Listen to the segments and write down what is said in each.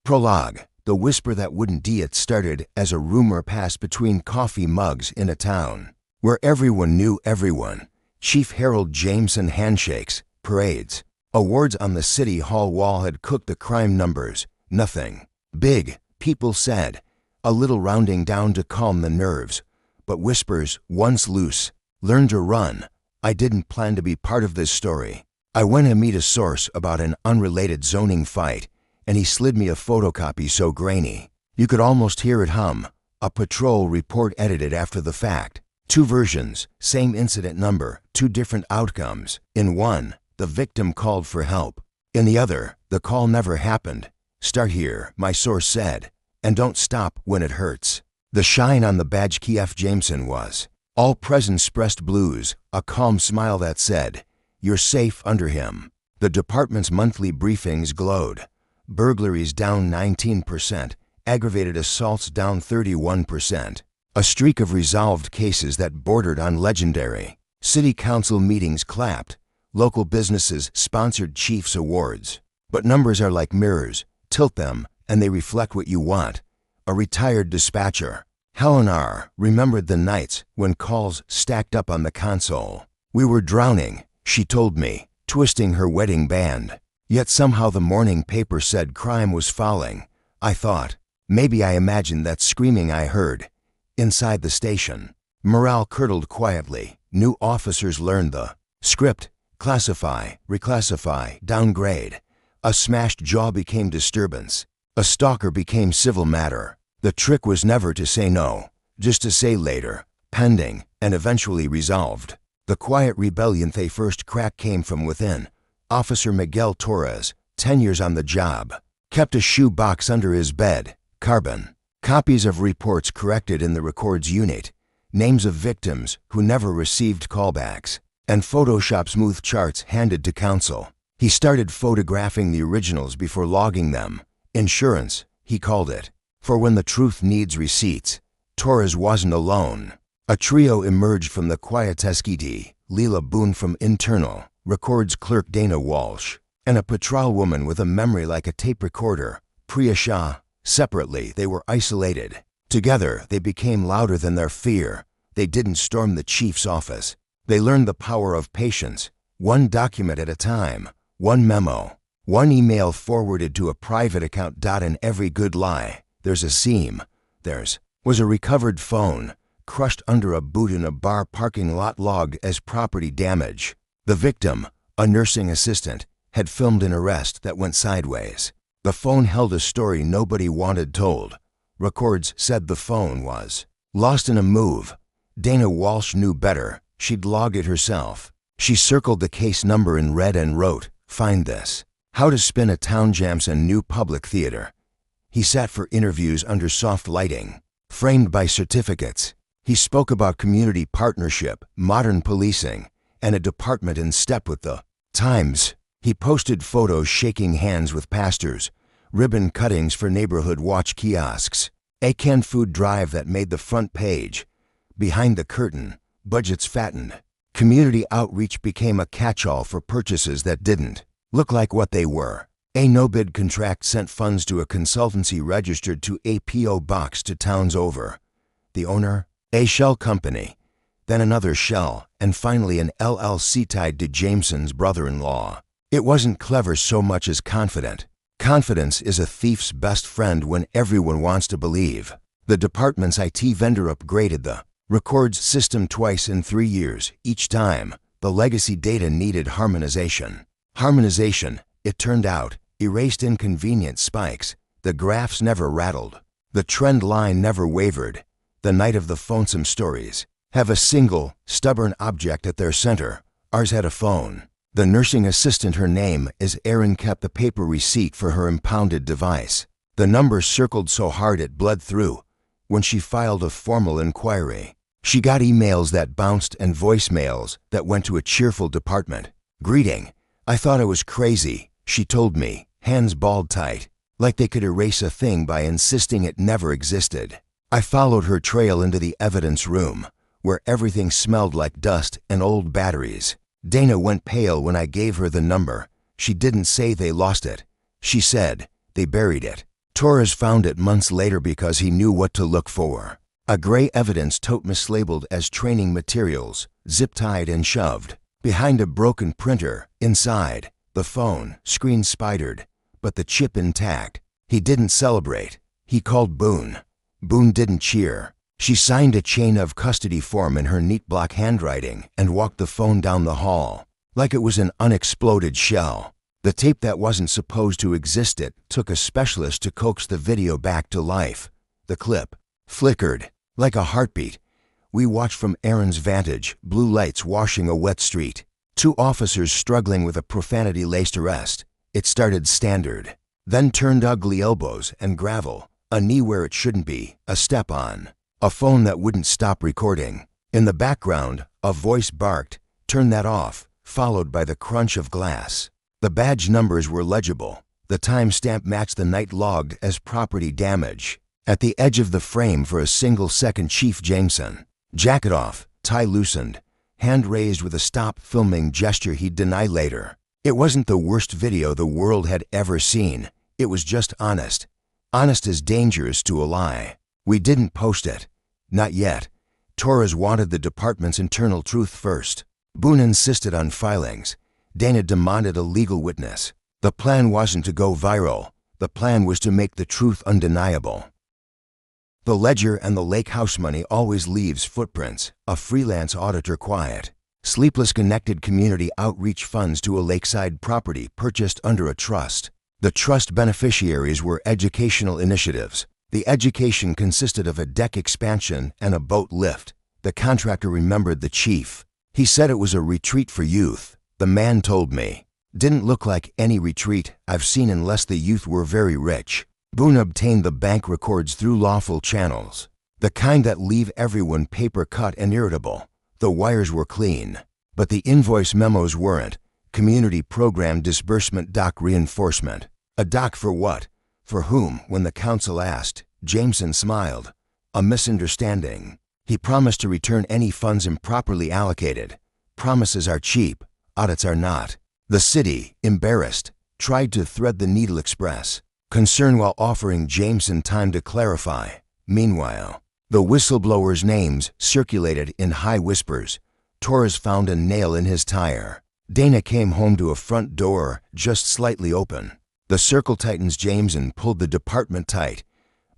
Prologue. The whisper that wouldn't it started as a rumor passed between coffee mugs in a town where everyone knew everyone. Chief Harold Jameson handshakes, parades, awards on the city hall wall had cooked the crime numbers. Nothing big, people said, a little rounding down to calm the nerves. But whispers, once loose, learned to run. I didn't plan to be part of this story. I went to meet a source about an unrelated zoning fight, and he slid me a photocopy so grainy you could almost hear it hum. A patrol report edited after the fact. 2 versions, same incident number, 2 different outcomes. In one, the victim called for help. In the other, the call never happened. Start here, my source said, and don't stop when it hurts. The shine on the badge Kef Jameson was. All present expressed blues, a calm smile that said, "You're safe under him." The department's monthly briefings glowed. Burglaries down 19%, aggravated assaults down 31%. A streak of resolved cases that bordered on legendary. City council meetings clapped. Local businesses sponsored chiefs awards. But numbers are like mirrors. Tilt them, and they reflect what you want. A retired dispatcher, Helen R., remembered the nights when calls stacked up on the console. We were drowning, she told me, twisting her wedding band. Yet somehow the morning paper said crime was falling. I thought, maybe I imagined that screaming I heard. Inside the station, morale curdled quietly. New officers learned the script: classify, reclassify, downgrade. A smashed jaw became disturbance. A stalker became civil matter. The trick was never to say no, just to say later, pending, and eventually resolved. The quiet rebellion they first cracked came from within. Officer Miguel Torres, 10 years on the job, kept a shoe box under his bed, carbon. Copies of reports corrected in the records unit, names of victims who never received callbacks, and Photoshop smooth charts handed to counsel. He started photographing the originals before logging them. Insurance, he called it. For when the truth needs receipts, Torres wasn't alone. A trio emerged from the Quieteskiti, Leela Boone from internal, records clerk Dana Walsh, and a patrol woman with a memory like a tape recorder, Priya Shah. Separately, they were isolated. Together, they became louder than their fear. They didn't storm the chief's office. They learned the power of patience, one document at a time, one memo, one email forwarded to a private account. In every good lie, there's a seam. Theirs was a recovered phone, crushed under a boot in a bar parking lot, logged as property damage. The victim, a nursing assistant, had filmed an arrest that went sideways. The phone held a story nobody wanted told. Records said the phone was lost in a move. Dana Walsh knew better. She'd logged it herself. She circled the case number in red and wrote, "Find this. How to spin a town Jameson new public theater." He sat for interviews under soft lighting, framed by certificates. He spoke about community partnership, modern policing, and a department in step with the times. He posted photos shaking hands with pastors, ribbon cuttings for neighborhood watch kiosks, a canned food drive that made the front page. Behind the curtain, budgets fattened. Community outreach became a catch-all for purchases that didn't look like what they were. A no-bid contract sent funds to a consultancy registered to a P.O. box to towns over. The owner, a shell company, then another shell, and finally an LLC tied to Jameson's brother-in-law. It wasn't clever so much as confident. Confidence is a thief's best friend when everyone wants to believe. The department's IT vendor upgraded the records system twice in 3 years. Each time, the legacy data needed harmonization. Harmonization, it turned out, erased inconvenient spikes. The graphs never rattled. The trend line never wavered. The night of the phonesome stories have a single, stubborn object at their center. Ours had a phone. The nursing assistant, her name is Erin, kept the paper receipt for her impounded device. The number circled so hard it bled through. When she filed a formal inquiry, she got emails that bounced and voicemails that went to a cheerful department. "Greeting. I thought I was crazy," she told me, hands balled tight, like they could erase a thing by insisting it never existed. I followed her trail into the evidence room, where everything smelled like dust and old batteries. Dana went pale when I gave her the number. She didn't say they lost it. She said they buried it. Torres found it months later because he knew what to look for. A gray evidence tote mislabeled as training materials, zip-tied and shoved. Behind a broken printer, inside, the phone, screen spidered, but the chip intact. He didn't celebrate. He called Boone. Boone didn't cheer. She signed a chain of custody form in her neat block handwriting and walked the phone down the hall, like it was an unexploded shell. The tape that wasn't supposed to exist took a specialist to coax the video back to life. The clip flickered like a heartbeat. We watched from Aaron's vantage, blue lights washing a wet street. 2 officers struggling with a profanity-laced arrest. It started standard, then turned ugly elbows and gravel, a knee where it shouldn't be, a step on, a phone that wouldn't stop recording. In the background, a voice barked, "Turn that off," followed by the crunch of glass. The badge numbers were legible. The timestamp matched the night logged as property damage. At the edge of the frame for a single second, Chief Jameson. Jacket off, tie loosened, hand raised with a stop filming gesture he'd deny later. It wasn't the worst video the world had ever seen. It was just honest. Honest as dangerous to a lie. We didn't post it. Not yet. Torres wanted the department's internal truth first. Boone insisted on filings. Dana demanded a legal witness. The plan wasn't to go viral. The plan was to make the truth undeniable. The ledger and the lake house money always leaves footprints, a freelance auditor quiet. Sleepless connected community outreach funds to a lakeside property purchased under a trust. The trust beneficiaries were educational initiatives. The education consisted of a deck expansion and a boat lift. The contractor remembered the chief. He said it was a retreat for youth. The man told me. Didn't look like any retreat I've seen unless the youth were very rich. Boone obtained the bank records through lawful channels. The kind that leave everyone paper cut and irritable. The wires were clean, but the invoice memos weren't. Community program disbursement doc reinforcement. A doc for what? For whom? When the counsel asked, Jameson smiled. A misunderstanding. He promised to return any funds improperly allocated. Promises are cheap. Audits are not. The city, embarrassed, tried to thread the needle express. Concern while offering Jameson time to clarify. Meanwhile, the whistleblowers' names circulated in high whispers. Torres found a nail in his tire. Dana came home to a front door just slightly open. The circle tightens. Jameson pulled the department tight.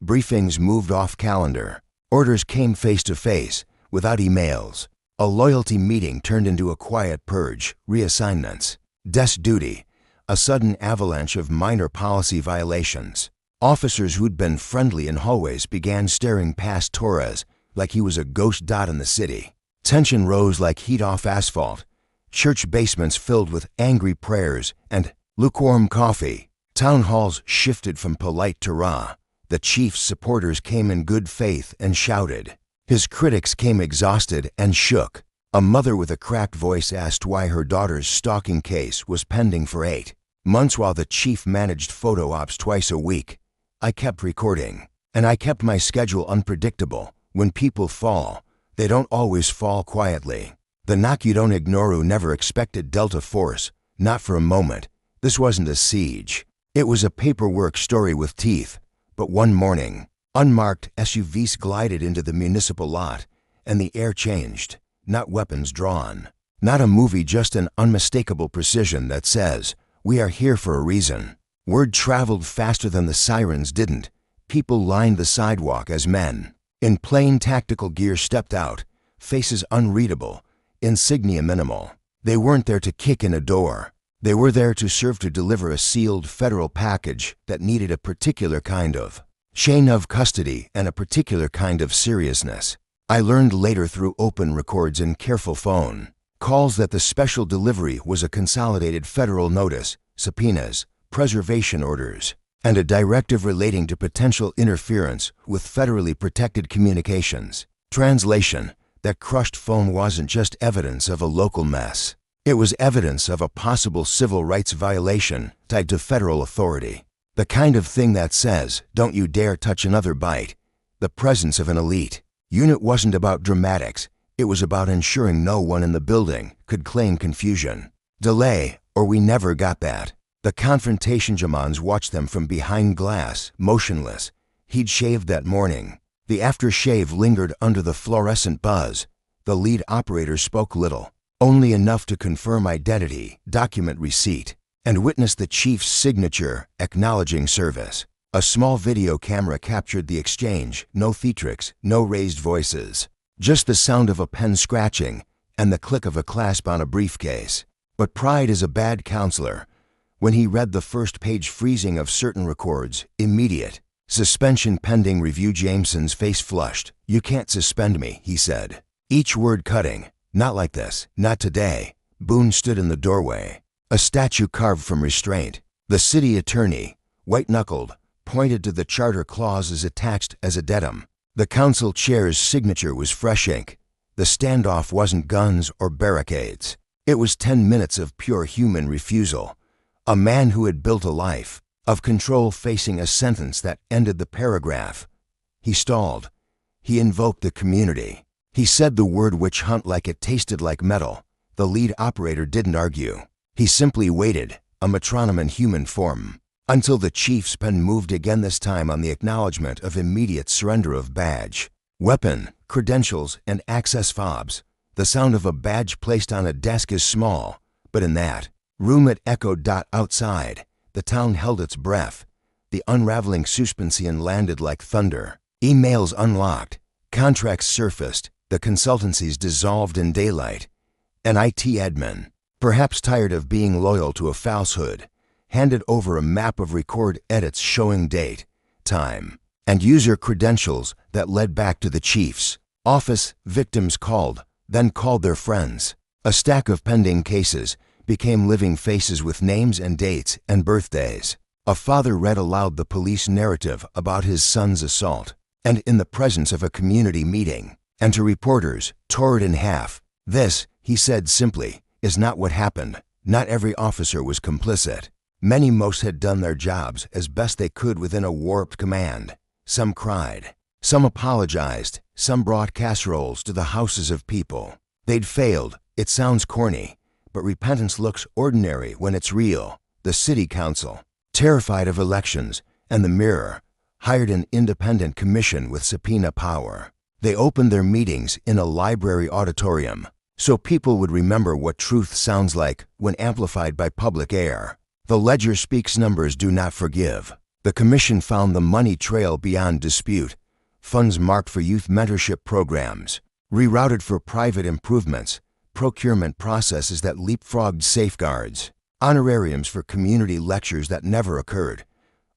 Briefings moved off calendar. Orders came face to face, without emails. A loyalty meeting turned into a quiet purge, reassignments, desk duty, a sudden avalanche of minor policy violations. Officers who'd been friendly in hallways began staring past Torres like he was a ghost dot in the city. Tension rose like heat off asphalt. Church basements filled with angry prayers and lukewarm coffee. Town halls shifted from polite to raw. The chief's supporters came in good faith and shouted. His critics came exhausted and shook. A mother with a cracked voice asked why her daughter's stalking case was pending for 8 months while the chief managed photo ops twice a week. I kept recording, and I kept my schedule unpredictable. When people fall, they don't always fall quietly. The knock you don't ignore. Who never expected Delta Force, not for a moment. This wasn't a siege. It was a paperwork story with teeth. But one morning, unmarked SUVs glided into the municipal lot, and the air changed. Not weapons drawn. Not a movie, just an unmistakable precision that says, we are here for a reason. Word traveled faster than the sirens didn't. People lined the sidewalk as men, in plain tactical gear, stepped out, faces unreadable, insignia minimal. They weren't there to kick in a door. They were there to serve to deliver a sealed federal package that needed a particular kind of chain of custody and a particular kind of seriousness. I learned later through open records and careful phone calls that the special delivery was a consolidated federal notice, subpoenas, preservation orders, and a directive relating to potential interference with federally protected communications. Translation: that crushed phone wasn't just evidence of a local mess. It was evidence of a possible civil rights violation tied to federal authority. The kind of thing that says, don't you dare touch another bite. The presence of an elite unit wasn't about dramatics. It was about ensuring no one in the building could claim confusion. Delay, or we never got that. The confrontation jamans watched them from behind glass, motionless. He'd shaved that morning. The aftershave lingered under the fluorescent buzz. The lead operator spoke little, only enough to confirm identity, document receipt, and witness the chief's signature, acknowledging service. A small video camera captured the exchange, no theatrics, no raised voices. Just the sound of a pen scratching and the click of a clasp on a briefcase. But pride is a bad counselor. When he read the first page, freezing of certain records, immediate. Suspension pending review. Jameson's face flushed. "You can't suspend me," he said. Each word cutting. "Not like this. Not today." Boone stood in the doorway, a statue carved from restraint. The city attorney, white-knuckled, pointed to the charter clauses attached as addendum. The council chair's signature was fresh ink. The standoff wasn't guns or barricades. It was 10 minutes of pure human refusal. A man who had built a life of control facing a sentence that ended the paragraph. He stalled. He invoked the community. He said the word witch hunt like it tasted like metal. The lead operator didn't argue. He simply waited, a metronome in human form, until the chief's pen moved again, this time on the acknowledgement of immediate surrender of badge, weapon, credentials, and access fobs. The sound of a badge placed on a desk is small, but in that room it echoed. Outside, the town held its breath. The unraveling suspension landed like thunder. Emails unlocked, contracts surfaced, the consultancies dissolved in daylight. An IT admin, perhaps tired of being loyal to a falsehood, handed over a map of record edits showing date, time, and user credentials that led back to the chief's office. Victims called, then called their friends. A stack of pending cases became living faces with names and dates and birthdays. A father read aloud the police narrative about his son's assault, and in the presence of a community meeting, and to reporters, tore it in half. "This," he said simply, "is not what happened. Not every officer was complicit. Most had done their jobs as best they could within a warped command. Some cried, some apologized, some brought casseroles to the houses of people. They'd failed. It sounds corny, but repentance looks ordinary when it's real." The city council, terrified of elections and the Mirror, hired an independent commission with subpoena power. They opened their meetings in a library auditorium, so people would remember what truth sounds like when amplified by public air. The ledger speaks, numbers do not forgive. The commission found the money trail beyond dispute. Funds marked for youth mentorship programs, rerouted for private improvements, procurement processes that leapfrogged safeguards, honorariums for community lectures that never occurred.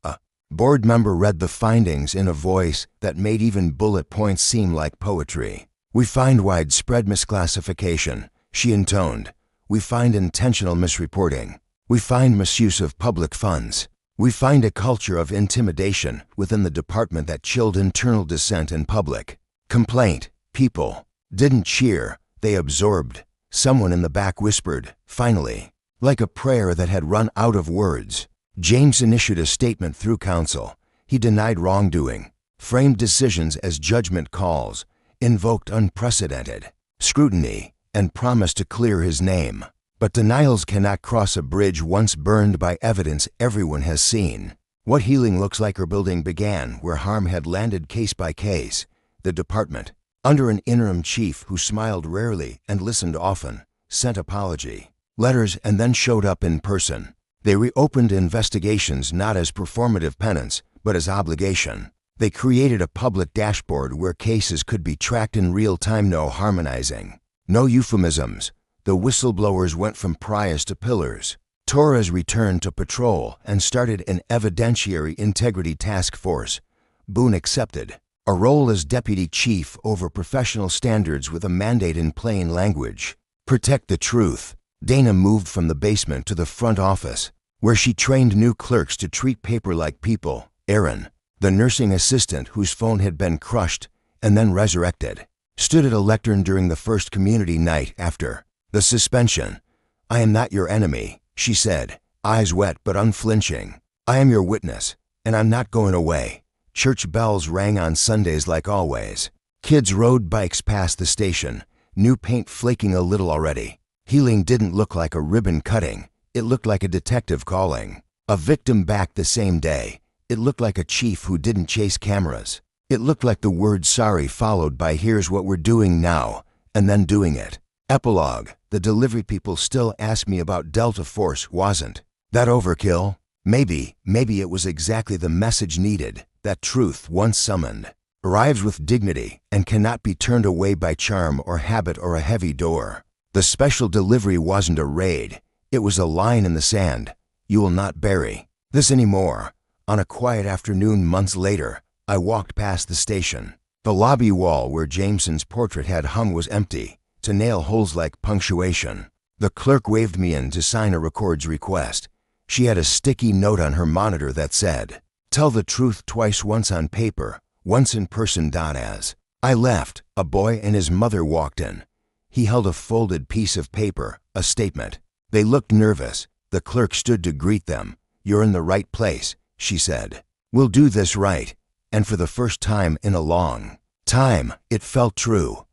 A board member read the findings in a voice that made even bullet points seem like poetry. "We find widespread misclassification," she intoned. "We find intentional misreporting. We find misuse of public funds. We find a culture of intimidation within the department that chilled internal dissent and public complaint." People didn't cheer, they absorbed. Someone in the back whispered, "Finally." Like a prayer that had run out of words, Jameson issued a statement through council. He denied wrongdoing, framed decisions as judgment calls, invoked unprecedented scrutiny, and promised to clear his name. But denials cannot cross a bridge once burned by evidence everyone has seen. What healing looks like rebuilding began where harm had landed, case by case. The department, under an interim chief who smiled rarely and listened often, sent apology letters and then showed up in person. They reopened investigations not as performative penance, but as obligation. They created a public dashboard where cases could be tracked in real time. No harmonizing, no euphemisms. The whistleblowers went from pariahs to pillars. Torres returned to patrol and started an evidentiary integrity task force. Boone accepted a role as deputy chief over professional standards with a mandate in plain language: protect the truth. Dana moved from the basement to the front office, where she trained new clerks to treat paper like people. Aaron, the nursing assistant whose phone had been crushed and then resurrected, stood at a lectern during the first community night after the suspension. "I am not your enemy," she said, eyes wet but unflinching. "I am your witness, and I'm not going away." Church bells rang on Sundays like always. Kids rode bikes past the station, new paint flaking a little already. Healing didn't look like a ribbon cutting. It looked like a detective calling. A victim back the same day. It looked like a chief who didn't chase cameras. It looked like the word sorry followed by here's what we're doing now, and then doing it. Epilogue. The delivery people still ask me about Delta Force. Wasn't that overkill? Maybe it was exactly the message needed, that truth once summoned arrives with dignity and cannot be turned away by charm or habit or a heavy door. The special delivery wasn't a raid. It was a line in the sand. You will not bury this anymore. On a quiet afternoon months later, I walked past the station. The lobby wall where Jameson's portrait had hung was empty, to nail holes like punctuation. The clerk waved me in to sign a record's request. She had a sticky note on her monitor that said, "Tell the truth twice, once on paper, once in person." As I left, a boy and his mother walked in. He held a folded piece of paper, a statement. They looked nervous. The clerk stood to greet them. "You're in the right place," she said. "We'll do this right." And for the first time in a long time, it felt true.